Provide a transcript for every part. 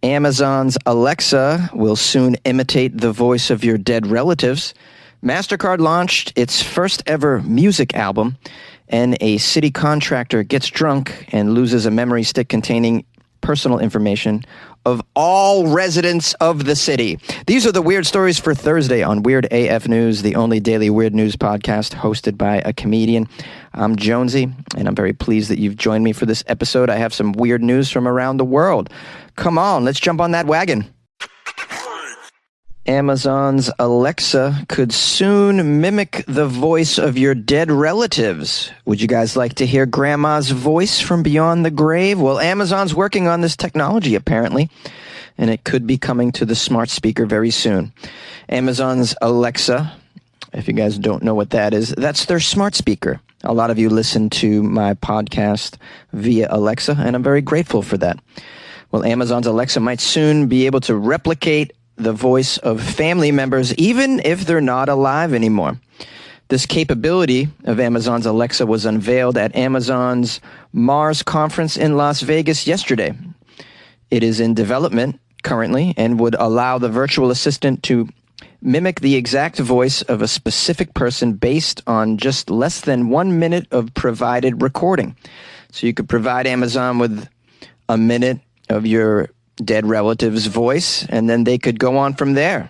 Amazon's Alexa will soon imitate the voice of your dead relatives. Mastercard launched its first ever music album, and a city contractor gets drunk and loses a memory stick containing personal information of all residents of the city. These are the weird stories for Thursday on Weird AF News, the only daily weird news podcast hosted by a comedian. I'm Jonesy, and I'm very pleased that you've joined me for this episode. I have some weird news from around the world. Come on, let's jump on that wagon. Amazon's Alexa could soon mimic the voice of your dead relatives. Would you guys like to hear Grandma's voice from beyond the grave? Well, Amazon's working on this technology, apparently, and it could be coming to the smart speaker very soon. Amazon's Alexa, if you guys don't know what that is, that's their smart speaker. A lot of you listen to my podcast via Alexa, and I'm very grateful for that. Well, Amazon's Alexa might soon be able to replicate the voice of family members, even if they're not alive anymore. This capability of Amazon's Alexa was unveiled at Amazon's Mars conference in Las Vegas yesterday. It is in development currently and would allow the virtual assistant to mimic the exact voice of a specific person based on just less than 1 minute of provided recording. So you could provide Amazon with a minute of your dead relative's voice, and then they could go on from there.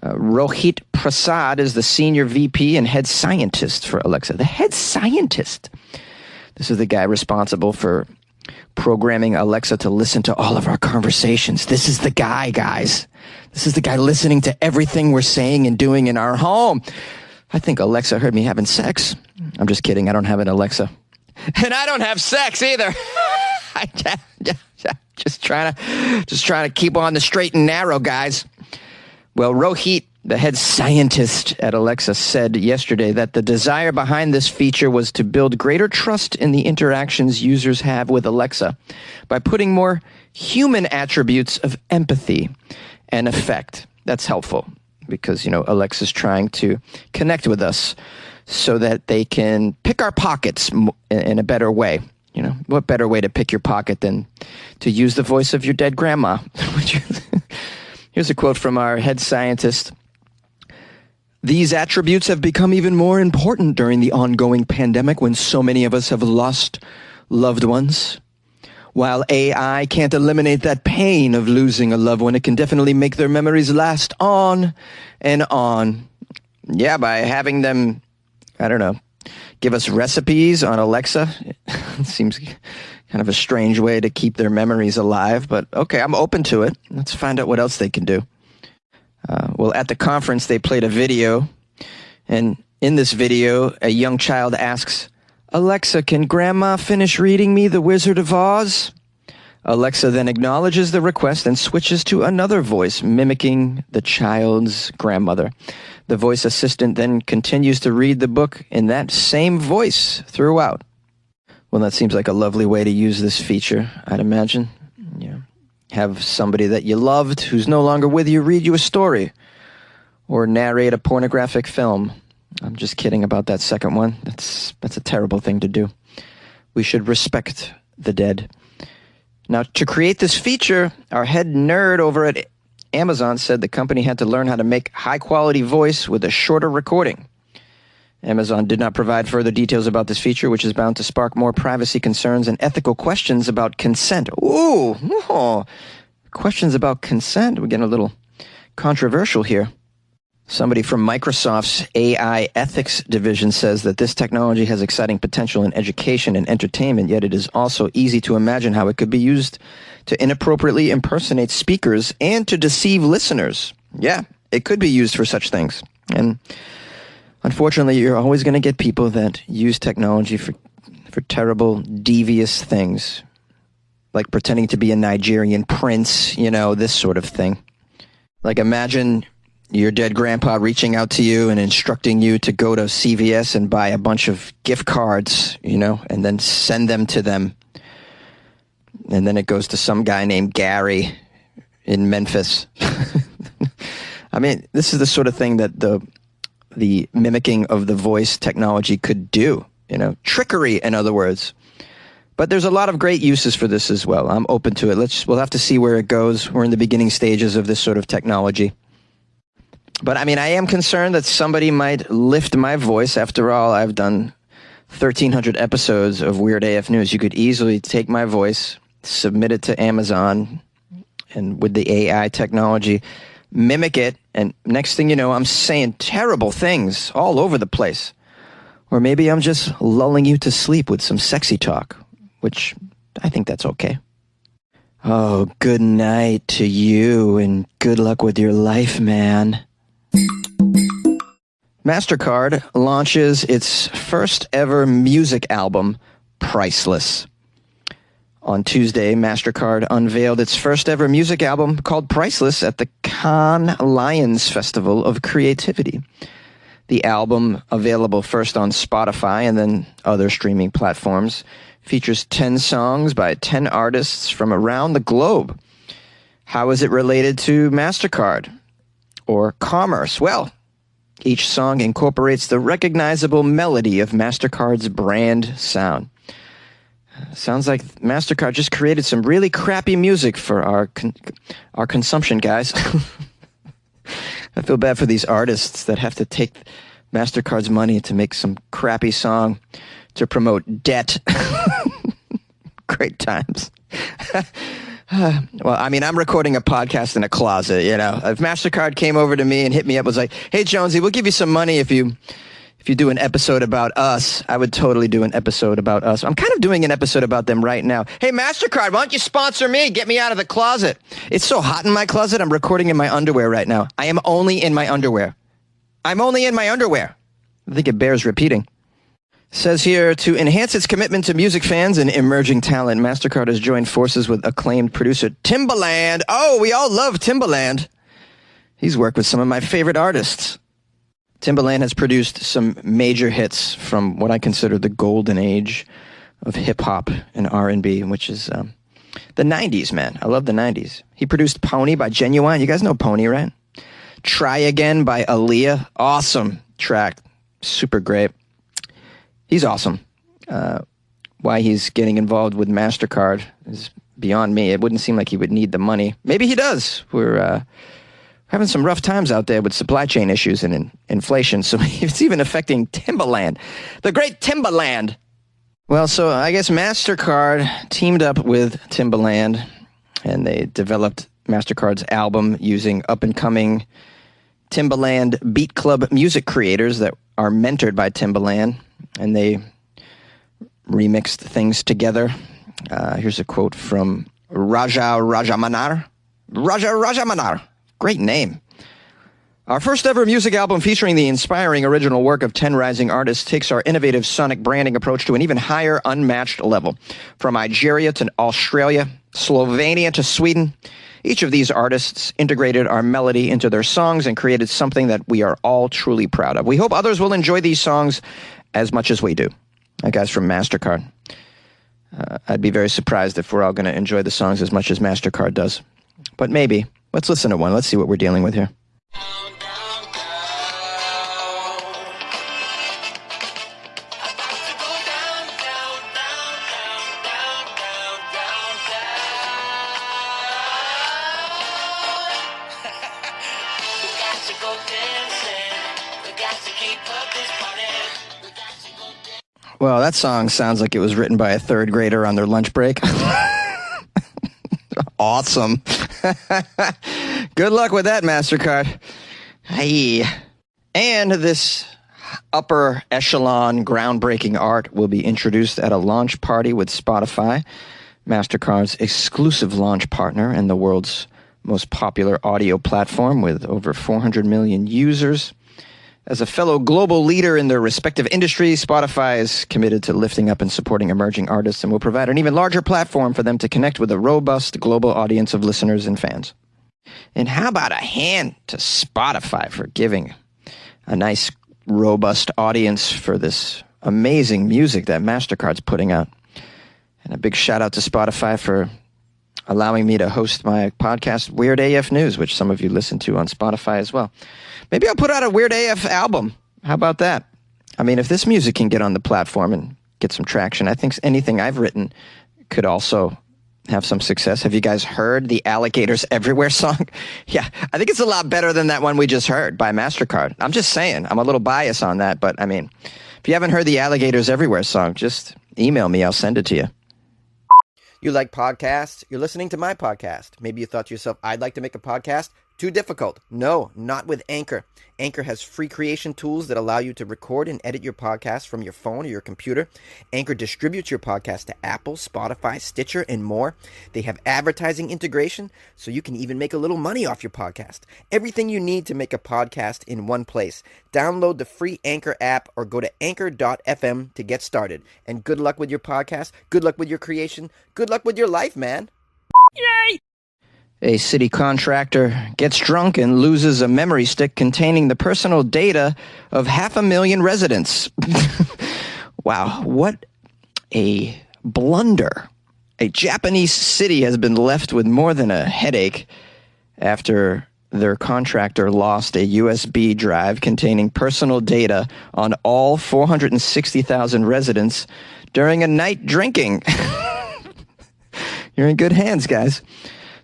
Rohit Prasad is the senior VP and head scientist for Alexa. The head scientist. This is the guy responsible for programming Alexa to listen to all of our conversations. This is the guy, guys. This is the guy listening to everything we're saying and doing in our home. I think Alexa heard me having sex. I'm just kidding. I don't have an Alexa. And I don't have sex either. Just trying to keep on the straight and narrow, guys. Well, Rohit, the head scientist at Alexa, said yesterday that the desire behind this feature was to build greater trust in the interactions users have with Alexa by putting more human attributes of empathy and affect. That's helpful because, Alexa's trying to connect with us so that they can pick our pockets in a better way. What better way to pick your pocket than to use the voice of your dead grandma? Here's a quote from our head scientist. These attributes have become even more important during the ongoing pandemic when so many of us have lost loved ones. While AI can't eliminate that pain of losing a loved one, it can definitely make their memories last on and on. Yeah, by having them, give us recipes on Alexa. It seems kind of a strange way to keep their memories alive, but okay, I'm open to it. Let's find out what else they can do. Well, at the conference, they played a video, and in this video, a young child asks, Alexa, can Grandma finish reading me The Wizard of Oz? Alexa then acknowledges the request and switches to another voice, mimicking the child's grandmother. The voice assistant then continues to read the book in that same voice throughout. Well, that seems like a lovely way to use this feature, I'd imagine. Have somebody that you loved who's no longer with you read you a story or narrate a pornographic film. I'm just kidding about that second one. That's a terrible thing to do. We should respect the dead. Now, to create this feature, our head nerd over at Amazon said the company had to learn how to make high-quality voice with a shorter recording. Amazon did not provide further details about this feature, which is bound to spark more privacy concerns and ethical questions about consent. Ooh, questions about consent. We're getting a little controversial here. Somebody from Microsoft's AI ethics division says that this technology has exciting potential in education and entertainment, yet it is also easy to imagine how it could be used to inappropriately impersonate speakers and to deceive listeners. Yeah, it could be used for such things. And unfortunately, you're always going to get people that use technology for terrible, devious things, like pretending to be a Nigerian prince, this sort of thing. Like imagine your dead grandpa reaching out to you and instructing you to go to CVS and buy a bunch of gift cards, and then send them to them. And then it goes to some guy named Gary in Memphis. I mean, this is the sort of thing that the mimicking of the voice technology could do, trickery, in other words. But there's a lot of great uses for this as well. I'm open to it. We'll have to see where it goes. We're in the beginning stages of this sort of technology. But I mean, I am concerned that somebody might lift my voice. After all, I've done 1,300 episodes of Weird AF News. You could easily take my voice, submit it to Amazon, and with the AI technology, mimic it. And next thing you know, I'm saying terrible things all over the place. Or maybe I'm just lulling you to sleep with some sexy talk, which I think that's okay. Oh, good night to you, and good luck with your life, man. Mastercard launches its first ever music album, Priceless. On Tuesday, Mastercard unveiled its first ever music album called Priceless at the Cannes Lions Festival of Creativity. The album, available first on Spotify and then other streaming platforms, features 10 songs by 10 artists from around the globe. How is it related to Mastercard or commerce? Well, each song incorporates the recognizable melody of Mastercard's brand sound. Sounds like Mastercard just created some really crappy music for our consumption, guys. I feel bad for these artists that have to take Mastercard's money to make some crappy song to promote debt. Great times. Well, I mean, I'm recording a podcast in a closet, you know. If Mastercard came over to me and hit me up, was like, "Hey, Jonesy, we'll give you some money if you do an episode about us," I would totally do an episode about us. I'm kind of doing an episode about them right now. Hey, Mastercard, why don't you sponsor me? Get me out of the closet. It's so hot in my closet, I'm recording in my underwear right now. I am only in my underwear. I'm only in my underwear. I think it bears repeating. Says here, to enhance its commitment to music fans and emerging talent, Mastercard has joined forces with acclaimed producer Timbaland. Oh, we all love Timbaland. He's worked with some of my favorite artists. Timbaland has produced some major hits from what I consider the golden age of hip-hop and R&B, which is the 90s, man. I love the 90s. He produced Pony by Genuine. You guys know Pony, right? Try Again by Aaliyah. Awesome track. Super great. He's awesome. Why he's getting involved with Mastercard is beyond me. It wouldn't seem like he would need the money. Maybe he does. We're having some rough times out there with supply chain issues and inflation, so it's even affecting Timbaland. The great Timbaland. Well, so I guess Mastercard teamed up with Timbaland, and they developed Mastercard's album using up-and-coming Timbaland Beat Club music creators that are mentored by Timbaland, and they remixed things together. Here's a quote from Raja Rajamanar. Great name. Our first ever music album featuring the inspiring original work of 10 rising artists takes our innovative sonic branding approach to an even higher, unmatched level. From Nigeria to Australia, Slovenia to Sweden, each of these artists integrated our melody into their songs and created something that we are all truly proud of. We hope others will enjoy these songs as much as we do. That guy's from Mastercard. I'd be very surprised if we're all going to enjoy the songs as much as Mastercard does. But maybe. Let's listen to one. Let's see what we're dealing with here. Well, that song sounds like it was written by a third grader on their lunch break. Awesome. Good luck with that, Mastercard. Hey. And this upper echelon groundbreaking art will be introduced at a launch party with Spotify, Mastercard's exclusive launch partner and the world's most popular audio platform with over 400 million users. As a fellow global leader in their respective industries, Spotify is committed to lifting up and supporting emerging artists and will provide an even larger platform for them to connect with a robust global audience of listeners and fans. And how about a hand to Spotify for giving a nice, robust audience for this amazing music that Mastercard's putting out. And a big shout out to Spotify for allowing me to host my podcast, Weird AF News, which some of you listen to on Spotify as well. Maybe I'll put out a Weird AF album. How about that? I mean, if this music can get on the platform and get some traction, I think anything I've written could also have some success. Have you guys heard the Alligators Everywhere song? Yeah, I think it's a lot better than that one we just heard by Mastercard. I'm just saying, I'm a little biased on that, but I mean, if you haven't heard the Alligators Everywhere song, just email me. I'll send it to you. You like podcasts? You're listening to my podcast. Maybe you thought to yourself, I'd like to make a podcast. Too difficult. No, not with Anchor. Anchor has free creation tools that allow you to record and edit your podcast from your phone or your computer. Anchor distributes your podcast to Apple, Spotify, Stitcher, and more. They have advertising integration, so you can even make a little money off your podcast. Everything you need to make a podcast in one place. Download the free Anchor app or go to anchor.fm to get started. And good luck with your podcast. Good luck with your creation. Good luck with your life, man. Yay! A city contractor gets drunk and loses a memory stick containing the personal data of 500,000 residents. Wow, what a blunder. A Japanese city has been left with more than a headache after their contractor lost a USB drive containing personal data on all 460,000 residents during a night drinking. You're in good hands, guys.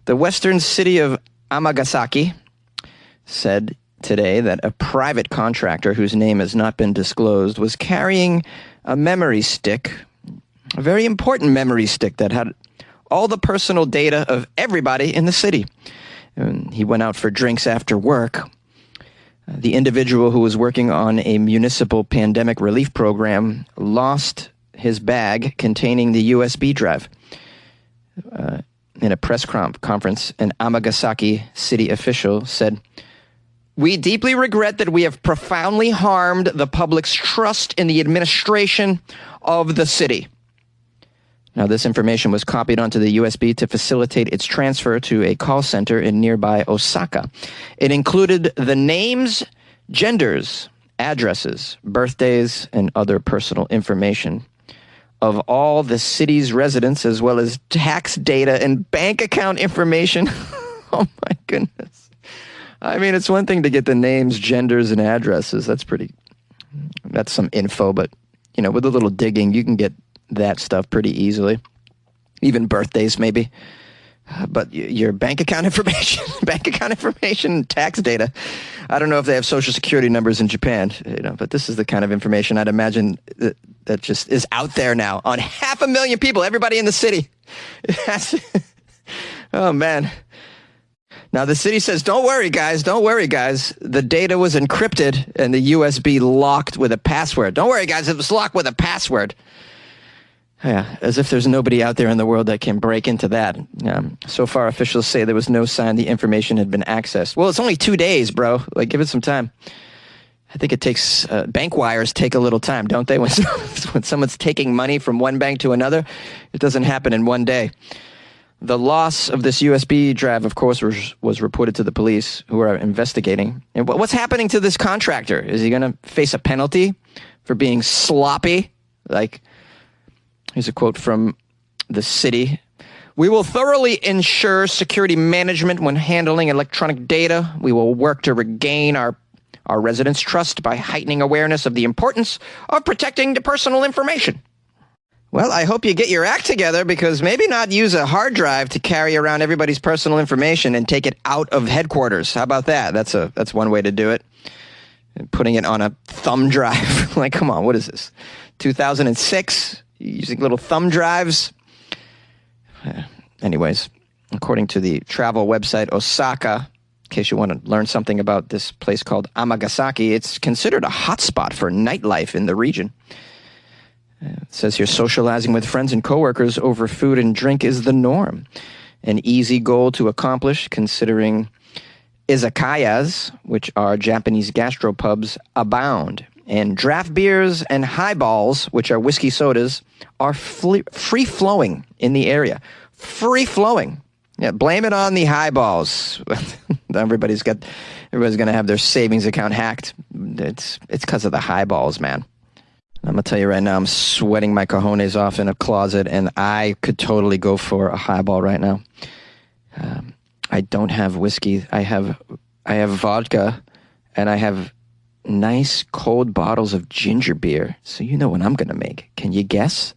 The western city of Amagasaki said today that a private contractor whose name has not been disclosed was carrying a memory stick, a very important memory stick that had all the personal data of everybody in the city. And he went out for drinks after work. The individual who was working on a municipal pandemic relief program lost his bag containing the USB drive. In a press conference, an Amagasaki city official said, "We deeply regret that we have profoundly harmed the public's trust in the administration of the city." Now, this information was copied onto the USB to facilitate its transfer to a call center in nearby Osaka. It included the names, genders, addresses, birthdays, and other personal information of all the city's residents, as well as tax data and bank account information. Oh my goodness. I mean, it's one thing to get the names, genders, and addresses. That's some info, but you know, with a little digging, you can get that stuff pretty easily. Even birthdays, maybe. But your bank account information, tax data. I don't know if they have social security numbers in Japan, but this is the kind of information I'd imagine that just is out there now on 500,000 people, everybody in the city. Oh, man. Now, the city says, don't worry, guys. The data was encrypted and the USB locked with a password. Don't worry, guys. It was locked with a password. Yeah, as if there's nobody out there in the world that can break into that. So far, officials say there was no sign the information had been accessed. Well, it's only 2 days, bro. Like, give it some time. I think it takes, bank wires take a little time, don't they? When someone's taking money from one bank to another, it doesn't happen in one day. The loss of this USB drive, of course, was reported to the police, who are investigating. And what's happening to this contractor? Is he going to face a penalty for being sloppy? Here's a quote from the city. "We will thoroughly ensure security management when handling electronic data. We will work to regain our residents' trust by heightening awareness of the importance of protecting the personal information." Well, I hope you get your act together, because maybe not use a hard drive to carry around everybody's personal information and take it out of headquarters. How about that? That's one way to do it. And putting it on a thumb drive. Like, come on, what is this? 2006? Using little thumb drives. Anyways, according to the travel website Osaka, in case you want to learn something about this place called Amagasaki, it's considered a hotspot for nightlife in the region. It says here, socializing with friends and coworkers over food and drink is the norm. An easy goal to accomplish, considering izakayas, which are Japanese gastropubs, abound. And draft beers and highballs, which are whiskey sodas, are free-flowing in the area. Free-flowing. Yeah, blame it on the highballs. Everybody's going to have their savings account hacked. It's because of the highballs, man. I'm going to tell you right now, I'm sweating my cojones off in a closet, and I could totally go for a highball right now. I don't have whiskey. I have vodka, and I have nice cold bottles of ginger beer. So you know what I'm going to make. Can you guess?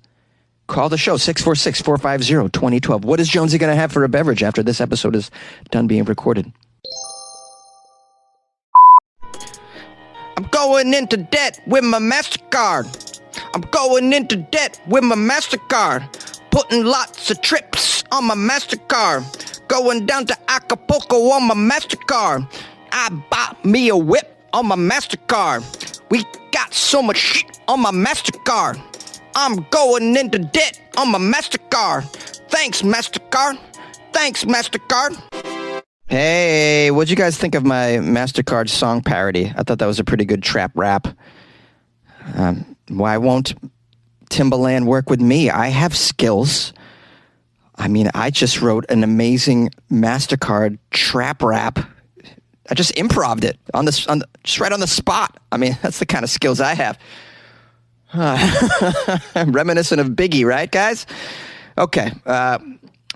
Call the show, 646-450-2012. What is Jonesy going to have for a beverage after this episode is done being recorded? I'm going into debt with my Mastercard. I'm going into debt with my Mastercard. Putting lots of trips on my Mastercard. Going down to Acapulco on my Mastercard. I bought me a whip on my Mastercard. We got so much shit on my Mastercard. I'm going into debt on my Mastercard. Thanks, Mastercard. Thanks, Mastercard. Hey, what'd you guys think of my Mastercard song parody? I thought that was a pretty good trap rap. Why won't Timbaland work with me? I have skills. I mean, I just wrote an amazing Mastercard trap rap. I just improv'd it just right on the spot. I mean, that's the kind of skills I have. Reminiscent of Biggie, right, guys? Okay.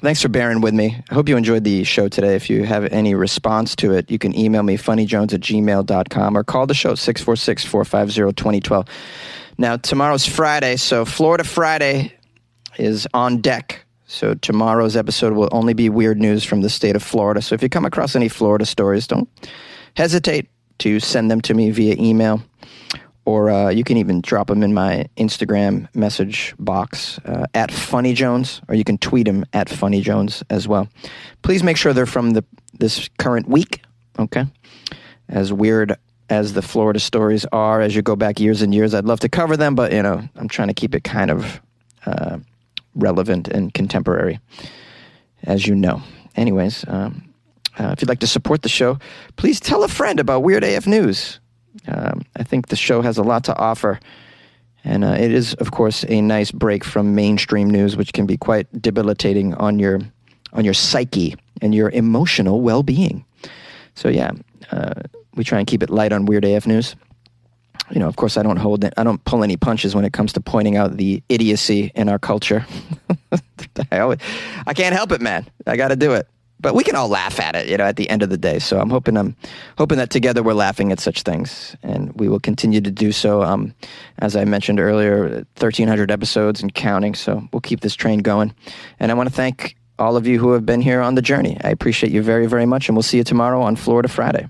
Thanks for bearing with me. I hope you enjoyed the show today. If you have any response to it, you can email me, funnyjones@gmail.com, or call the show, 646-450-2012. Now, tomorrow's Friday, so Florida Friday is on deck. So tomorrow's episode will only be weird news from the state of Florida. So if you come across any Florida stories, don't hesitate to send them to me via email. Or you can even drop them in my Instagram message box at FunnyJones, or you can tweet them at FunnyJones as well. Please make sure they're from this current week, okay? As weird as the Florida stories are, as you go back years and years, I'd love to cover them, but, I'm trying to keep it kind of relevant and contemporary, as you know. Anyways, if you'd like to support the show, please tell a friend about Weird AF News. I think the show has a lot to offer, and it is, of course, a nice break from mainstream news, which can be quite debilitating on your psyche and your emotional well-being. So yeah, we try and keep it light on Weird AF News. Of course, I don't pull any punches when it comes to pointing out the idiocy in our culture. I can't help it, man. I got to do it. But we can all laugh at it, at the end of the day. So I'm hoping that together we're laughing at such things, and we will continue to do so. As I mentioned earlier, 1,300 episodes and counting. So we'll keep this train going. And I want to thank all of you who have been here on the journey. I appreciate you very, very much, and we'll see you tomorrow on Florida Friday.